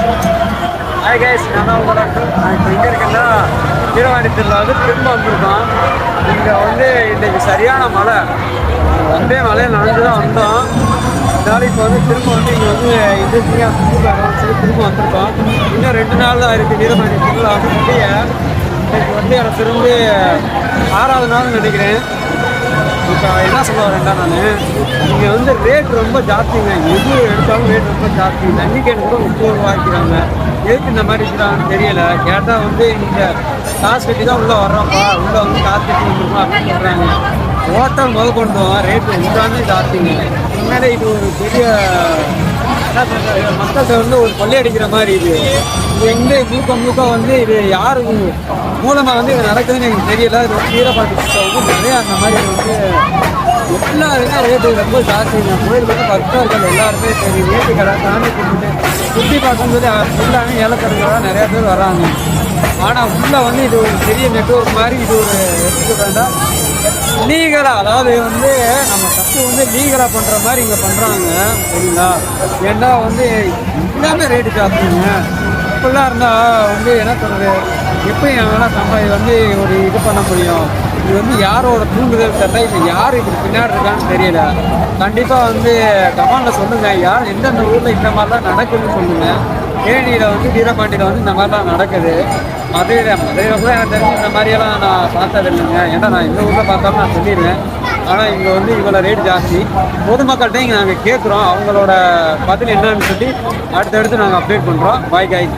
Hi guys, நான் தான் உங்களோட நான் இப்போ எங்கே இருக்கேன்னா வீரவாணி திருவிழா வந்து திரும்ப வந்திருக்கோம். இங்கே வந்து இன்றைக்கி சரியான மழை, வந்தே மழையில் நனைஞ்சு தான் வந்தோம். அதனால இப்போ வந்து திரும்ப வந்து இங்கே வந்து இன்ட்ரெஸ்டிங்காக சுற்றி பார்க்கலாம்னு சொல்லி திரும்ப வந்திருக்கோம். இன்னும் 2 நாள் தான் இருக்குது வீரவாணி திருவிழா வந்து முடிய. இன்றைக்கி வந்து எனக்கு திரும்ப 6வது நாள்னு நினைக்கிறேன். இப்போ என்ன சொல்ல வரேன்டா, நான் இங்கே வந்து ரேட் ரொம்ப ஜாஸ்திங்க. எது எடுத்தாலும் ரேட் ரொம்ப ஜாஸ்தி. தண்ணி கேட்டு கூட 30 ரூபா ஆக்கிக்கிறாங்க. எதுக்கு இந்த மாதிரி இருக்கிறாங்கன்னு தெரியல. கேட்டால் வந்து நீங்கள் காசு கட்டி தான் உள்ளே வர்றோம்ப்பா, உள்ளே வந்து காசு கட்டி வந்துருக்கோம் அப்படின்னு சொல்கிறாங்க. ஹோட்டல் முதல் கொண்டு ரேட்டு எல்லாமே ஜாஸ்திங்க. முன்னாடி இது ஒரு பெரிய என்ன சொல்கிறது, மக்கள்கிட்ட வந்து ஒரு கொள்ளையடிக்கிற மாதிரி இது எங்கே முழுக்க வந்து இது யாரு மூலமாக வந்து இது நடக்குதுன்னு எனக்கு தெரியல. இது வந்து வீரபாண்டி வந்து நிறையா அந்த மாதிரி வந்து எல்லாருமே ரேட்டு ரொம்ப ஜாஸ்திங்க. கோயில் வந்து பக்தர்கள் எல்லாருமே சரி ரேட்டு கடை சாமி கும்பிட்டு சுற்றி பார்க்கணும்னு சொல்லி ஃபுல்லாமே ஏலக்கடைக்காக நிறையா பேர் வராங்க. ஆனால் உள்ளே வந்து இது ஒரு பெரிய நெட்வொர்க் மாதிரி, இது ஒரு எடுத்துக்க வேண்டாம் லீகலாக, அதாவது வந்து நம்ம தப்பு வந்து லீகலாக பண்ணுற மாதிரி இங்கே பண்ணுறாங்க சரிங்களா. ஏன்னா வந்து எல்லாமே ரேட்டு ஜாஸ்திங்க. இப்படிலாம் இருந்தால் வந்து என்ன சொல்கிறது, எப்படி என்னால் வந்து ஒரு இது பண்ண முடியும்? இது வந்து யாரோட தூண்டுதல் தெரியல, இது யார் இதுக்கு பின்னாடி இருக்கான்னு தெரியல. கண்டிப்பாக வந்து கமெண்டில் சொல்லுங்கள், யார் எந்தெந்த ஊரில் இந்த மாதிரிலாம் நடக்குதுன்னு சொல்லுங்கள். தேனியில் வந்து வீரபாண்டியில் வந்து இந்த மாதிரிலாம் நடக்குது. மதுரையில் கூட எனக்கு தெரிஞ்சு இந்த மாதிரியெல்லாம் நான் பார்த்தது இல்லைங்க. ஏன்னா நான் இந்த ஊரில் பார்த்தாலும் நான் சொல்லிடுவேன். ஆனால் இங்கே வந்து இவ்வளோ ரேட் ஜாஸ்தி. பொதுமக்கள்கிட்ட இங்கே நாங்கள் கேட்குறோம், அவங்களோட பதில் என்னன்னு சொல்லி அடுத்தடுத்து நாங்கள் அப்டேட் பண்ணுறோம். பாய் காய்.